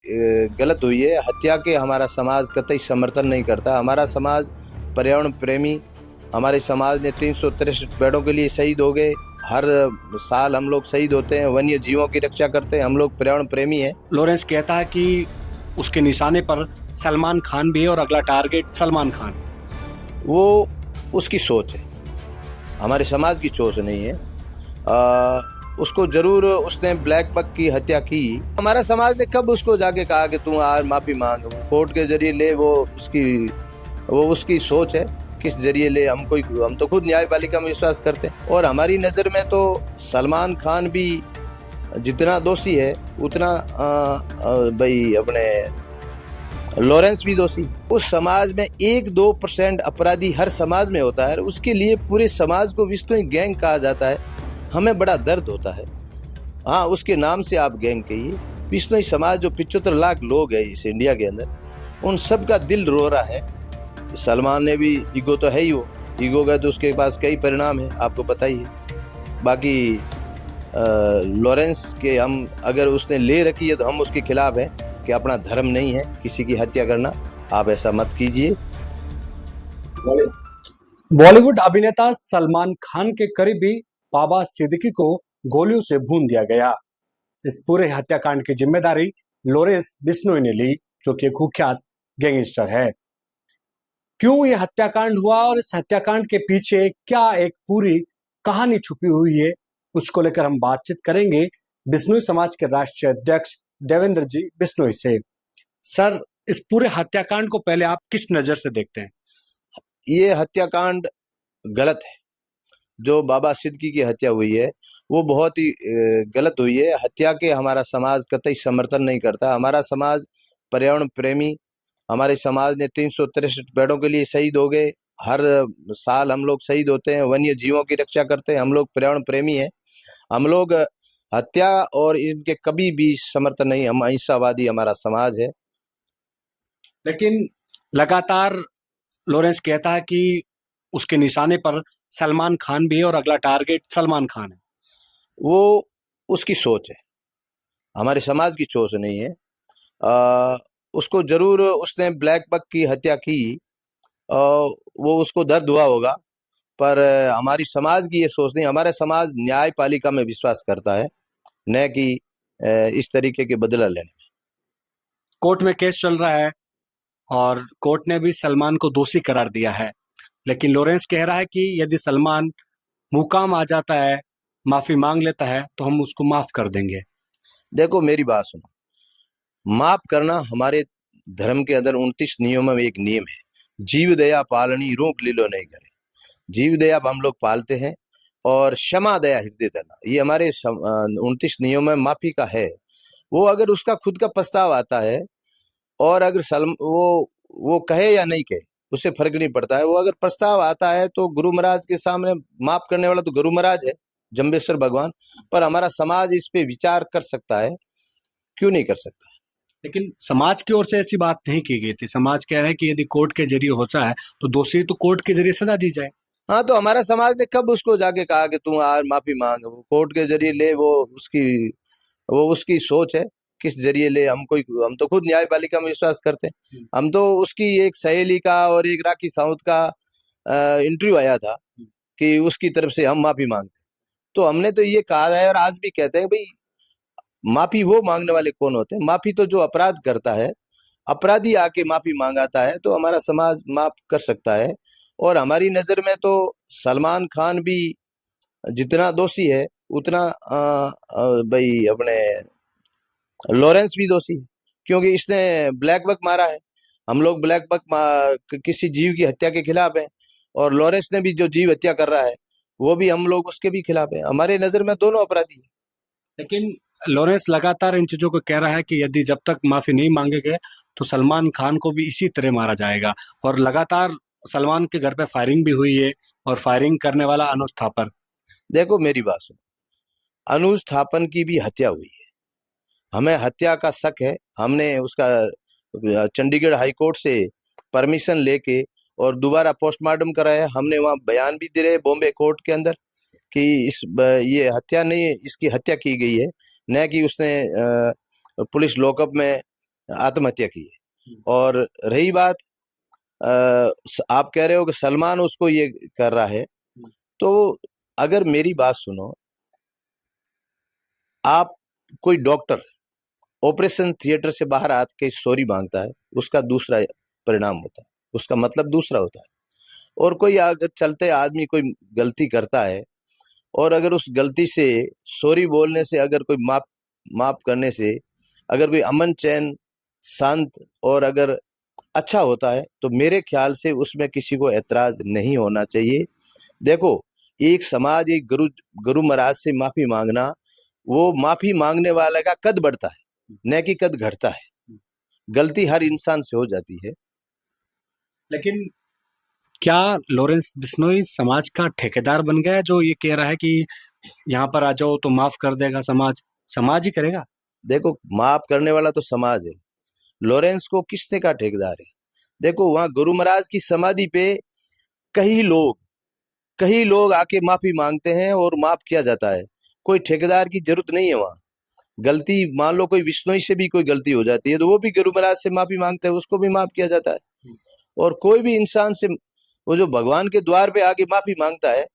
गलत हुई है। हत्या के हमारा समाज कतई समर्थन नहीं करता। हमारा समाज पर्यावरण प्रेमी, हमारे समाज ने 363 पेड़ों के लिए शहीद हो गए। हर साल हम लोग शहीद होते हैं, वन्य जीवों की रक्षा करते हैं। हम लोग पर्यावरण प्रेमी हैं। लॉरेंस कहता है कि उसके निशाने पर सलमान खान भी है और अगला टारगेट सलमान खान। वो उसकी सोच है, हमारे समाज की सोच नहीं है। उसको जरूर उसने ब्लैक बक की हत्या की। हमारा समाज ने कब उसको जाके कहा कि तू आज माफी मांग, कोर्ट के जरिए ले, वो उसकी सोच है, किस जरिए ले। हम तो खुद न्यायपालिका में विश्वास करते हैं। और हमारी नज़र में तो सलमान खान भी जितना दोषी है उतना भाई अपने लॉरेंस भी दोषी। उस समाज में 1-2% अपराधी हर समाज में होता है, उसके लिए पूरे समाज को विश्नोई गैंग कहा जाता है। हमें बड़ा दर्द होता है। हाँ, उसके नाम से आप गैंग कहिए। विश्नोई समाज जो 75 लाख लोग हैं इस इंडिया के अंदर, उन सब का दिल रो रहा है। सलमान ने भी ईगो तो है ही, वो ईगो का तो उसके पास कई परिणाम है, आपको पता ही है। बाकी लॉरेंस के हम अगर उसने ले रखी है तो हम उसके खिलाफ हैं कि अपना धर्म नहीं है किसी की हत्या करना। आप ऐसा मत कीजिए। बॉलीवुड अभिनेता सलमान खान के करीबी बाबा सिद्दीकी को गोलियों से भून दिया गया। इस पूरे हत्याकांड की जिम्मेदारी लॉरेंस बिश्नोई ने ली, जो कि एक कुख्यात गैंगस्टर है। क्यों ये हत्याकांड हुआ और इस हत्याकांड के पीछे क्या एक पूरी कहानी छुपी हुई है, उसको लेकर हम बातचीत करेंगे बिश्नोई समाज के राष्ट्रीय अध्यक्ष देवेंद्र जी बिश्नोई से। सर, इस पूरे हत्याकांड को पहले आप किस नजर से देखते हैं? ये हत्याकांड गलत है। जो बाबा सिद्दीकी की हत्या हुई है वो बहुत ही गलत हुई है। हत्या के हमारा समाज कतई समर्थन नहीं करता। हमारा समाज पर्यावरण प्रेमी, हमारे समाज ने 363 पेड़ों के लिए शहीद हो गए। हर साल हम लोग शहीद होते हैं, वन्य जीवों की रक्षा करते हैं। हम लोग पर्यावरण प्रेमी हैं। हम लोग हत्या और इनके कभी भी समर्थन नहीं। हम अहिंसावादी हमारा समाज है। लेकिन लगातार लॉरेंस कहता है कि उसके निशाने पर सलमान खान भी है और अगला टारगेट सलमान खान है। वो उसकी सोच है, हमारे समाज की सोच नहीं है। उसको जरूर उसने ब्लैक बक की हत्या की। वो उसको दर्द हुआ होगा, पर हमारी समाज की ये सोच नहीं। हमारा समाज न्यायपालिका में विश्वास करता है, न कि इस तरीके के बदला लेने में। कोर्ट में केस चल रहा है और कोर्ट ने भी सलमान को दोषी करार दिया है, लेकिन लॉरेंस कह रहा है कि यदि सलमान मुकाम आ जाता है, माफी मांग लेता है, तो हम उसको माफ कर देंगे। देखो मेरी बात सुनो, माफ करना हमारे धर्म के अंदर 29 नियमों में एक नियम है, जीव दया पालनी रोक लीलो नहीं करे। जीव दया हम लोग पालते हैं और क्षमा दया हृदय धरना, ये हमारे 29 नियमों में माफी का है। वो अगर उसका खुद का प्रस्ताव आता है और अगर वो कहे या नहीं कहे, उससे फर्क नहीं पड़ता है। वो अगर प्रस्ताव आता है तो गुरु महाराज के सामने माफ करने वाला तो गुरु महाराज है, जम्बेश्वर भगवान। पर हमारा समाज इस पे विचार कर सकता है, क्यों नहीं कर सकता? लेकिन समाज की ओर से ऐसी बात नहीं की गई थी। समाज कह रहा है कि यदि कोर्ट के जरिए होता है तो दोषी तो कोर्ट के जरिए सजा दी जाए। हाँ, तो हमारा समाज ने कब उसको जाके कहा कि तू आज माफी मांग, कोर्ट के जरिए ले। वो उसकी सोच है, किस जरिए ले। हम तो खुद न्यायपालिका में विश्वास करते हैं। हम तो उसकी एक सहेली का और एक राखी साउंट का इंटरव्यू आया था कि उसकी तरफ से हम माफी मांगते हैं। तो हमने तो ये कहा है और आज भी कहते हैं, भाई माफी वो मांगने वाले कौन होते हैं? माफी तो जो अपराध करता है, अपराधी आके माफी मांगाता है तो हमारा समाज माफ कर सकता है। और हमारी नजर में तो सलमान खान भी जितना दोषी है उतना भाई अपने लॉरेंस भी दोषी है, क्योंकि इसने ब्लैक बक मारा है। हम लोग ब्लैक बक किसी जीव की हत्या के खिलाफ है, और लॉरेंस ने भी जो जीव हत्या कर रहा है वो भी हम लोग उसके भी खिलाफ है। हमारे नजर में दोनों अपराधी है। लेकिन लॉरेंस लगातार इन चीजों को कह रहा है कि यदि जब तक माफी नहीं मांगेंगे तो सलमान खान को भी इसी तरह मारा जाएगा। और लगातार सलमान के घर पे फायरिंग भी हुई है और फायरिंग करने वाला अनुज थापर। देखो मेरी बात सुनो, अनुज थापन की भी हत्या हुई है, हमें हत्या का शक है। हमने उसका चंडीगढ़ हाई कोर्ट से परमिशन लेके और दोबारा पोस्टमार्टम कराया। हमने वहाँ बयान भी दे रहे बॉम्बे कोर्ट के अंदर कि ये हत्या नहीं, इसकी हत्या की गई है, न कि उसने पुलिस लॉकअप में आत्महत्या की है। और रही बात आप कह रहे हो कि सलमान उसको ये कर रहा है, तो अगर मेरी बात सुनो, आप कोई डॉक्टर ऑपरेशन थिएटर से बाहर आके सॉरी मांगता है, उसका दूसरा परिणाम होता है, उसका मतलब दूसरा होता है। और कोई अगर चलते आदमी कोई गलती करता है और अगर उस गलती से सॉरी बोलने से, अगर कोई माफ करने से अगर कोई अमन चैन शांत और अगर अच्छा होता है, तो मेरे ख्याल से उसमें किसी को ऐतराज नहीं होना चाहिए। देखो, एक समाज, एक गुरु महाराज से माफी मांगना, वो माफी मांगने वाले का कद बढ़ता है, न कि कद घटता है। गलती हर इंसान से हो जाती है। लेकिन क्या लॉरेंस बिश्नोई समाज का ठेकेदार बन गया है, जो ये कह रहा है कि यहाँ पर आ जाओ तो माफ कर देगा समाज? समाज ही करेगा। देखो, माफ करने वाला तो समाज है, लॉरेंस को किसने का ठेकेदार है? देखो, वहां गुरु महाराज की समाधि पे कई लोग आके माफी मांगते हैं और माफ किया जाता है। कोई ठेकेदार की जरूरत नहीं है वहां। गलती मान लो कोई बिश्नोई से भी कोई गलती हो जाती है, तो वो भी गुरु महाराज से माफी मांगता है, उसको भी माफ किया जाता है। और कोई भी इंसान से, वो जो भगवान के द्वार पे आके माफी मांगता है,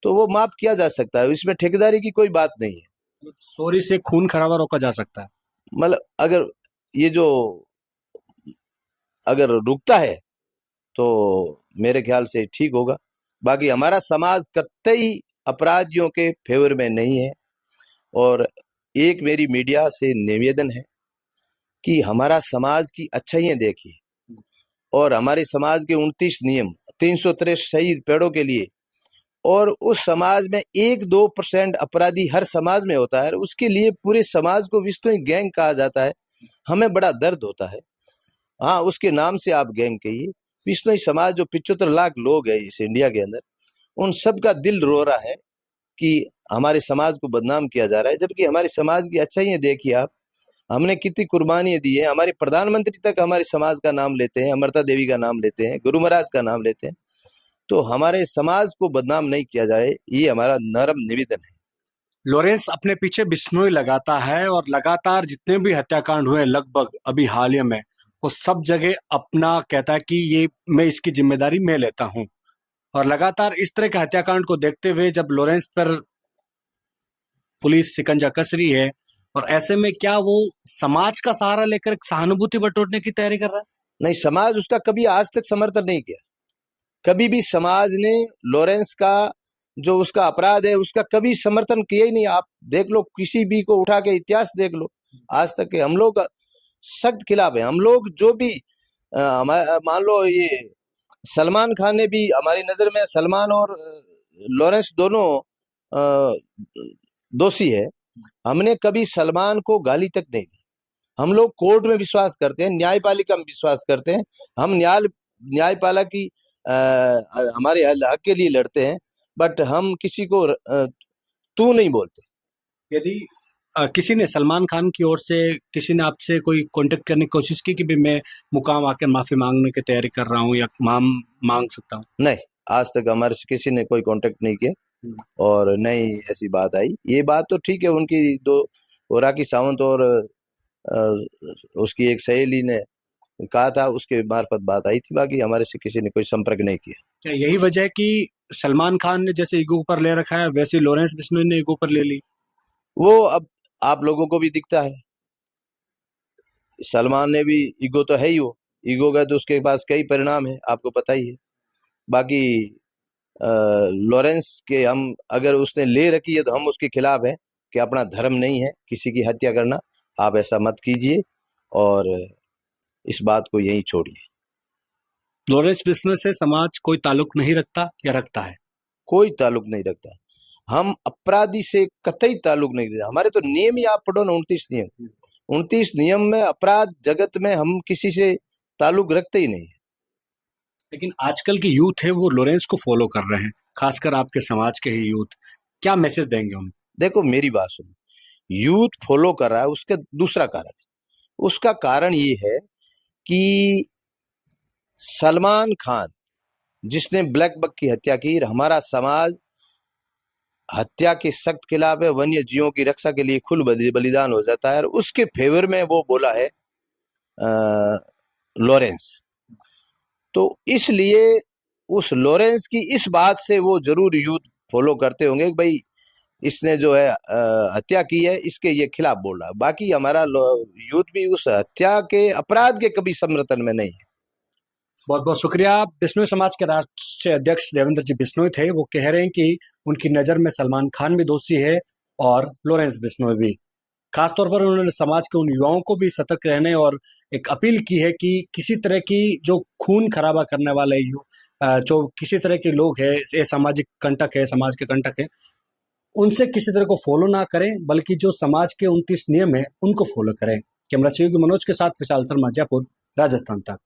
तो वो माफ किया जा सकता है। इसमें ठेकेदारी की कोई बात नहीं है। सॉरी से खून खराबा रोका जा सकता है। मतलब अगर ये जो अगर रुकता है तो मेरे ख्याल से ठीक होगा। बाकी हमारा समाज कतई अपराधियों के फेवर में नहीं है। और एक मेरी मीडिया से निवेदन है कि हमारा समाज की अच्छाइयां देखिए, और हमारे समाज के 29 नियम, 363 शहीद पेड़ों के लिए, और उस समाज में 1-2% अपराधी हर समाज में होता है, उसके लिए पूरे समाज को बिश्नोई गैंग कहा जाता है। हमें बड़ा दर्द होता है। हाँ, उसके नाम से आप गैंग कहिए। बिश्नोई समाज जो 75 लाख लोग है इस इंडिया के अंदर, उन सब का दिल रो रहा है कि हमारे समाज को बदनाम किया जा रहा है, जबकि हमारे समाज की अच्छाइयां देखिए आप। हमने कितनी कुर्बानियां दी है। हमारे प्रधानमंत्री तक हमारे समाज का नाम लेते हैं, अमृता देवी का नाम लेते हैं, गुरु महाराज का नाम लेते हैं। तो हमारे समाज को बदनाम नहीं किया जाए, ये हमारा नरम निवेदन है। लॉरेंस अपने पीछे बिश्नोई लगाता है और लगातार जितने भी हत्याकांड हुए लगभग अभी हाल में, वो सब जगह अपना कहता है कि ये मैं इसकी जिम्मेदारी मैं लेता हूं। और लगातार इस तरह के हत्याकांड को देखते हुए जब लॉरेंस पर पुलिस शिकंजा कस रही है, और ऐसे में क्या वो समाज का सहारा लेकर सहानुभूति बटोरने की तैयारी कर रहा है? नहीं, समाज उसका कभी आज तक समर्थन नहीं किया। कभी भी समाज ने लॉरेंस का जो उसका अपराध है उसका कभी समर्थन किया ही नहीं। आप देख लो, किसी भी को उठा के इतिहास देख लो, आज तक के हम लोग सख्त खिलाफ है। हम लोग जो भी मान लो ये सलमान खान ने भी, हमारी नजर में सलमान और लॉरेंस दोनों दोषी है। हमने कभी सलमान को गाली तक नहीं दी। हम लोग कोर्ट में विश्वास करते हैं, न्यायपालिका में विश्वास करते हैं। हम न्यायपालिका की हमारे हक के लिए लड़ते हैं, बट हम किसी को तू नहीं बोलते। यदि किसी ने सलमान खान की ओर से किसी ने आपसे कोई कांटेक्ट करने की कोशिश की कि भी मैं मुकाम आकर माफी मांगने की तैयारी कर रहा हूँ या मांग सकता हूँ? नहीं, आज तक हमारे से किसी ने कोई कांटेक्ट नहीं किया और नहीं ऐसी बात आई। ये बात तो ठीक है, उनकी दो राखी सावंत और उसकी एक सहेली ने कहा था, उसके मार्फत बात आई थी। बाकी हमारे से किसी ने कोई संपर्क नहीं किया। क्या यही वजह है कि सलमान खान ने जैसे ईगो पर ले रखा है, वैसे लॉरेंस बिश्नोई ने ईगो पर ले ली? वो अब आप लोगों को भी दिखता है, सलमान ने भी ईगो तो है ही। वो ईगो का तो उसके पास कई परिणाम है, आपको पता ही है। बाकी लॉरेंस के हम अगर उसने ले रखी है तो हम उसके खिलाफ है कि अपना धर्म नहीं है किसी की हत्या करना। आप ऐसा मत कीजिए और इस बात को यहीं छोड़िए। लॉरेंस बिश्नोई से समाज कोई ताल्लुक नहीं रखता या रखता है? कोई ताल्लुक नहीं रखता। हम अपराधी से कतई ताल्लुक नहीं रखता। हमारे तो नियम ही आप पढ़ो ना, 29 नियम। 29 नियम में अपराध जगत में हम किसी से ताल्लुक रखते ही नहीं है। लेकिन आजकल की यूथ है वो लॉरेंस को फॉलो कर रहे हैं, खासकर आपके समाज के ही यूथ। क्या मैसेज देंगे उनको? देखो, मेरी बात सुनो, यूथ फॉलो कर रहा है, उसका दूसरा कारण है। उसका कारण ये है कि सलमान खान जिसने ब्लैक बक की हत्या की, हमारा समाज हत्या के सख्त खिलाफ है। वन्य जीवों की रक्षा के लिए खुद बलिदान हो जाता है, और उसके फेवर में वो बोला है लॉरेंस। तो इसलिए उस लॉरेंस की इस बात से वो जरूर यूथ फॉलो करते होंगे कि भाई इसने जो है हत्या की है, इसके ये खिलाफ बोल रहा है। बाकी हमारा यूथ भी उस हत्या के अपराध के कभी समर्थन में नहीं है। बहुत बहुत शुक्रिया। बिश्नोई समाज के राष्ट्रीय अध्यक्ष देवेंद्र जी बिश्नोई थे। वो कह रहे हैं कि उनकी नज़र में सलमान खान भी दोषी है और लॉरेंस बिश्नोई भी। खासतौर पर उन्होंने समाज के उन युवाओं को भी सतर्क रहने और एक अपील की है कि किसी तरह की जो खून खराबा करने वाले जो किसी तरह के लोग हैं, ये सामाजिक कंटक है, समाज के कंटक है, उनसे किसी तरह को फॉलो ना करें, बल्कि जो समाज के 29 नियम है उनको फॉलो करें। कैमरा सहयोगी मनोज के साथ विशाल शर्मा, जयपुर, राजस्थान तक।